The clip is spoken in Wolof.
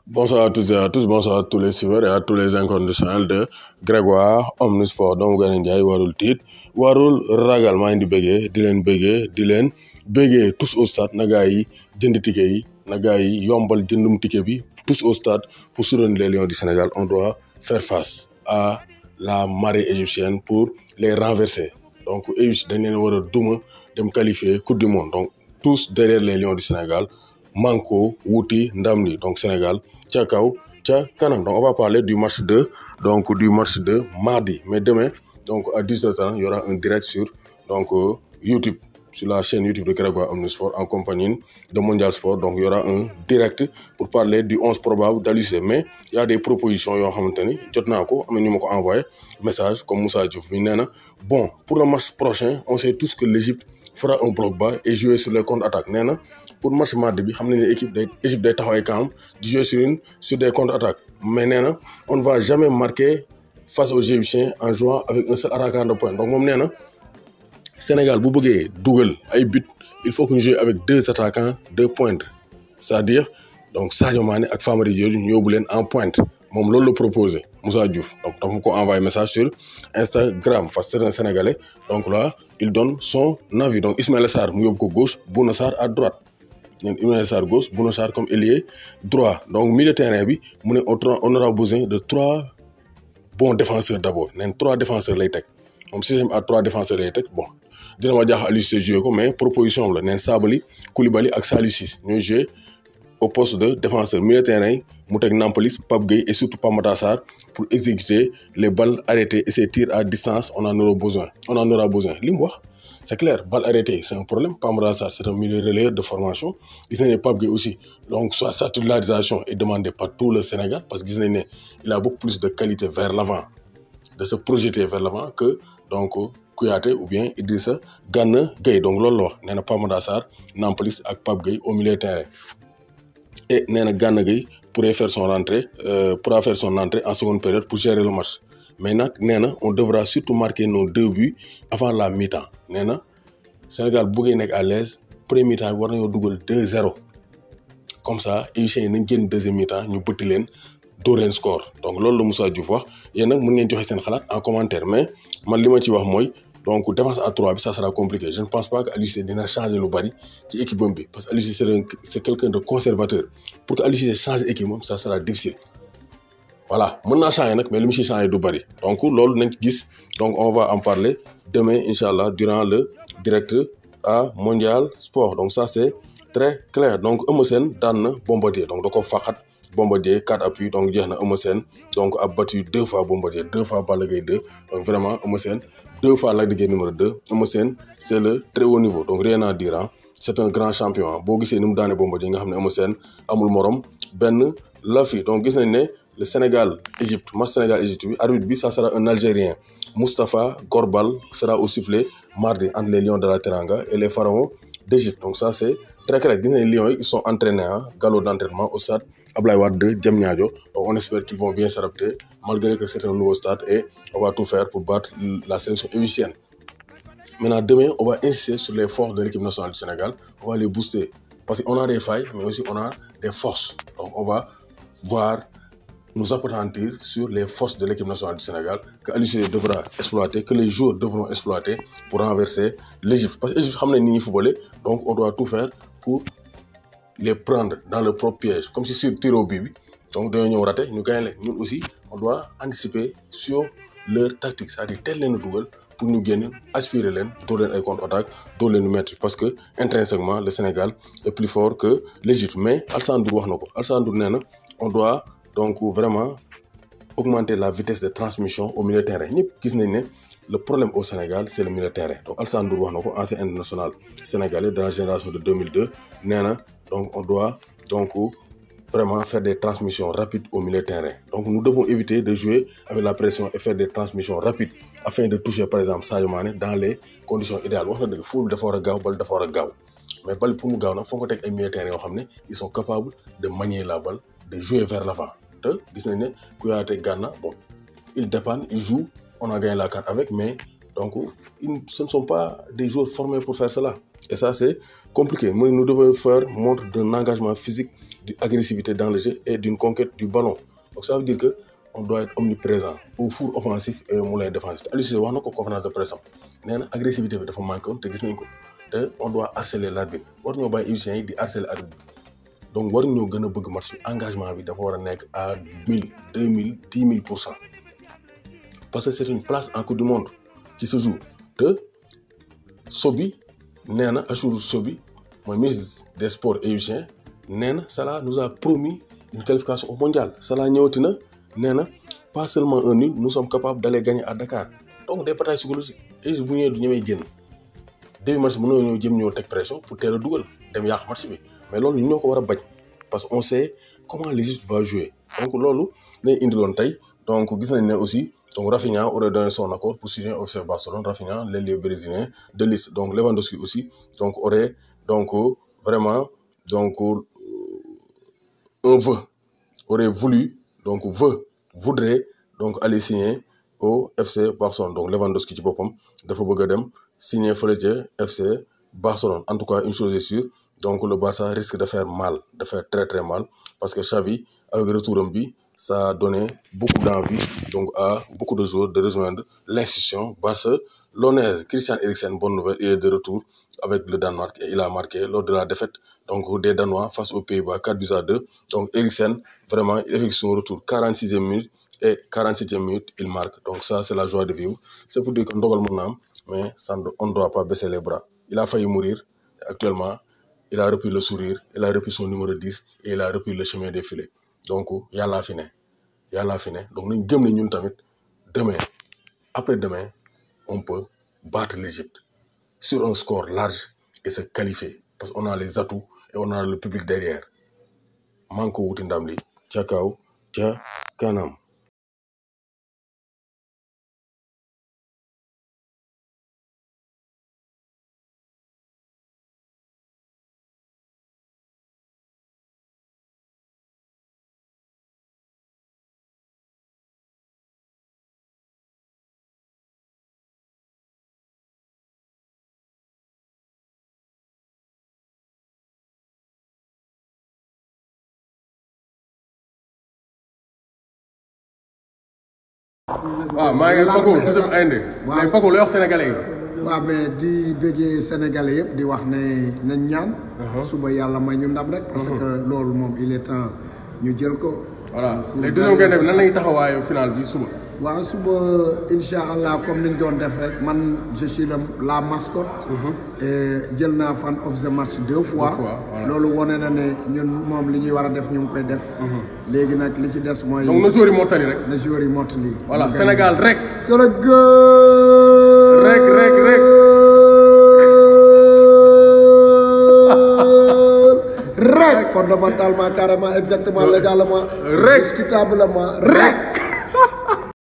Bonsoir à tous et à tous, bonsoir à tous les suiveurs et à tous les inconditionnels de Grégoire Omnisport doomu Gaynde Njaay warul tiit warul ragal maa ngi di leen bëggee tous au stade na gaa yi jënd ticket yi na gaa yi yombal jëndum ticket bi tous au stade pour soutenir les Lions du Sénégal. On doit faire face à la marée égyptienne pour les renverser. Donc Égypte dañ leen war a duma dem qualifier coupe du monde, donc tous derrière les Lions du Sénégal manko wuti ndam li, donc Sénégal ca kaw ca kanam. Donc on va parler du match de mardi, mais demain donc à 18h30 il y aura un direct sur YouTube, sur la chaîne YouTube de Grégoire Omnisport en compagnie de Mondial Sport. Donc il y aura un direct pour parler du 11 probable d'Aliou Cissé, mais il y a des propositions yoo xamante ni jot naa ko am na ñu ma ko envoyé message comme Moussa Diouf mi nee na bon pour le match prochain on sait tous que l'Égypte fera un bloc bas et jouer sur les contre-attaques. Nee na pour match mardi bi xam nañ ne Égypte day taxaw ay camp di jouer sur des contre-attaques, mais nee na on ne va jamais marquer face aux Égyptiens en jouant avec un seul attaquant de pointe. Donc moom nee na Sénégal bu bëggee dugal ay but il faut que ñu jouer avec deux attaquants de pointe, c'est-à-dire donc Sadio Mané ak Famara Diédhiou ñu yóbbu leen en pointe. moom loolu la proposé Moussa Diouf, donc dafa ma ko envoyé message sur Instagram parce que c'est un Sénégalais. Donc là il donne son avis. Donc Ismaïla Sarr mu yóbbu ko gauche, Bouna Sarr à droite. Ismaïla Sarr gauche, Bouna Sarr comme ailier droit. Donc milieu de terrain bi mu ne on aura besoin de trois bons défenseurs d'abord. Neen trois défenseurs lay teg moom système à trois défenseurs lay teg. Bon dina ma jaaxal Aliou Cissé joué ko, mais proposition la neen Sabaly, Koulibaly ak Saliou Ciss ñooy joué au poste de défenseur. Milieu de terrain mu teg Nampalys, Pape Gueye et surtout Pape Matar Sarr pour exécuter les balles arrêtées et ces tirs à distance. On en aura besoin li mu wax c'est clair. Balle arrêtée c'est un problème. Pape Matar Sarr c'est un milieu relayeur de formation. Gis nañ ne Pape Gueye aussi, donc sa titularisation est demandée par tout le Sénégal parce que gis nañ ne il a beaucoup plus de qualité vers l'avant, de se projeter vers l'avant que donc Kouyaté ou bien Idrissa Gana Gueye. Donc loolu la wax nee na Pape Matar Sarr, Nampalys ak Pape Gueye au milieu de terrain. Et nee na Gana Gueye pourra faire son entrée en seconde période pour gérer le match. Mais nag nee na on devra surtout marquer nos 2 buts avant la mi-temps. Nee na Sénégal bu bëggee nekk à l'aise premier mi-temps bi war nañoo dugal 2-0 comme ça égyptiens yi nañ génn deuxième mi-temps ñu bëtti leen dóor leen score. Donc loolu la Moussa Diouf wax. Yéen nag mën ngeen joxe seen xalaat en commentaire, mais man li ma ci wax mooy donc défense à 3 bi ça sera compliqué. Je ne pense pas que Aliou Cissé dina changer lu bari ci équipe bi parce que Aliou Cissé c'est quelqu'un de conservateur. Pour que Aliou Cissé change équipe moom ça sera difficile. Voilà mën naa changer nag, mais li mu ci changer du bari. Donc loolu nañ ci gis. Donc on va en parler demain inchallah durant le direct à Mondial Sport. Donc ça c'est très clair. Donc Eumeu Sène daan na Bombardier, donc da ko faqat Bombardier 4 appuis, donc jeex na. Eumeu Sène donc a battu 2 fois Bombardier, 2 fois Balla Gaye 2. Donc vraiment Eumeu Sène 2 fois Lac de Guiers numéro 2. Eumeu Sène c'est le très haut niveau, donc rien à dire. C'est un grand champion. Boo gisee ni mu daane Bombardier nga xam ne Eumeu Sène amul morom benn la fi. Donc gis nañ ne le Sénégal-Égypte, match Sénégal-Égypte bi arbitre bi ça sera un Algérien. Moustapha Gorbal sera au sifflet mardi entre les Lions de la Teranga et les Pharaons d'Égypte. Donc ça c'est très clair. Gis nañ Lions yi ils sont entraînés galop d'entraînement au stade Abdoulaye Wade de Diamniadio. Donc on espère qu'ils vont bien s'adapter malgré que c'est un nouveau stade et on va tout faire pour battre la sélection égyptienne. Maintenant demain on va insister sur les forces de l'équipe nationale du Sénégal. On va les booster parce qu'on a des failles mais aussi on a des forces. Donc on va nous appesantir sur les forces de l'équipe nationale du Sénégal que Aliou Cissé devra exploiter, que les joueurs devront exploiter pour renverser l'Égypte. Parce que l'Égypte xam nañ ni ñuy footballer, donc on doit tout faire pour les prendre dans le propre piège, comme si sur tir au but bi donc dañoo ñëw raté ñu gagné leen. Ñun aussi on doit anticiper sur leur tactique, c'est-à-dire teel leen a dugal pour ñu génn aspirer leen dóor leen ay contre-attaque dóor leen ñu mettre parce que intrinsèquement le Sénégal est plus fort que l'Égypte. Mais Alassane Ndour wax na ko. Alassane Ndour nee na on doit donc vraiment augmenter la vitesse de transmission au milieu de terrain. ñëpp gis nañ ne le problème au Sénégal c'est le milieu de terrain. Donc Alassane Ndour wax na ko, ancien international sénégalais de la génération de 2002 nee na donc on doit donc vraiment faire des transmissions rapides au milieu de terrain. Donc nous devons éviter de jouer avec la pression et faire des transmissions rapides afin de toucher par exemple Sadio Mané dans les conditions idéales. Wax na dëgg football dafa war a gaaw, bal dafa war a gaaw, mais bal pour mu gaaw nag foog nga teg ay milieu de terrain yoo xam ne ils sont capables de manier la balle, de jouer vers l'avant. Te gis nañ ne Kouyaté, Gana, bon ils dépannent, ils jouent, on a gagné la CAN avec, mais donc ce ne sont pas des joueurs formés pour faire cela. Et ça, c'est compliqué. Nous devons faire montre d'un engagement physique, d'une agressivité dans le jeu et d'une conquête du ballon. Donc ça veut dire qu'on doit être omniprésent au four offensif et au moulin défensif. Aliou Cissé wax na ko conférence de presse nee na agressivité bi dafa manqué woon te gis nañ ko te on doit harceler l'arbitre war ñoo bàyyi égyptiens yi di harceler arbitre bi donc war ñoo gën a bëgg match bi engagement bi dafa war a nekk à 1000 2000 10 000%. Parce que c'est une place en Coupe du Monde qui se joue te Sobi nee na Achour Sobi mooy ministre des sports égyptien nee na Salah nous a promis une qualification au mondial. Salah ñëwati na nee na pas seulement un nul, nous sommes capables d'aller gagner à Dakar. Donc des batailles psychologiques Égypte bu ñëwee du ñemee génn début match bi mënoo ñëw jëm ñoo teg pression pour teel a dugal dem yàq match bi mais loolu ñoo ko war a bañ parce qu'on sait comment l'Égypte va jouer. Donc loolu lañ indiloon tey donc gis nañ ne aussi donc Rafinha aurait donné son accord pour signer au FC Barcelone. Rafinha l'ailier brésilien de liste. Donc Lewandowski aussi donc aurait donc vraiment donc un vœu aurait voulu donc voudrait donc aller signer au FC Barcelone. Donc Lewandowski ci boppam dafa bëgg a dem signer fële ca FC Barcelone. En tout cas une chose est sûre donc le Barça risque de faire mal, de faire très très mal parce que Xavi avec retouram bi ça a donné beaucoup d'envie donc à beaucoup de joueurs de rejoindre l'institution barcelonaise. Christian Eriksen, bonne nouvelle, il est de retour avec le Danemark et il a marqué lors de la défaite donc des Danois face aux Pays-Bas 4-2. Donc Eriksen vraiment il effectue son retour 46e minute et 47e minute il marque. Donc ça c'est la joie de vivre. C'est pour dire que ndogal mën na am mais on ne doit pas baisser les bras. Il a failli mourir actuellement il a repris le sourire, il a repris son numéro 10 et il a repris le chemin des filets. Donc yàllaa fi ne donc nañ gëm ne ñun tamit demain après-demain on peut battre l'Égypte sur un score large et se qualifier parce qu'on a les atouts et on a le public derrière maa ngi ko wuti ndam li ca kaw ca kanam. waaw maa ngi Paco bisum Inde. waaw mais Paco lay wax sénégalais yi. waaw mais di bëggee sénégalais yëpp di wax ne nañ ñaan. suba yàlla may ñu ndam rek. parce que loolu moom il est temps ñu jël ko. voilà léegi deuxième gaynde bi nan lañuy taxawaayu final bi suba. waaw suba incha allah comme niñ doon def rek man je suis la mascotte. et jël naa fan of the match 2 fois. loolu wane na ne ñun moom li ñuy war a def ñu ngi koy def. léegi nag li ci des mooy. donc na joueur yi mottali rek. na joueur yi mottali. voilà Sénégal rek. rek. Fondamentalement, carrément, exactement, légalement, discutablement, rek.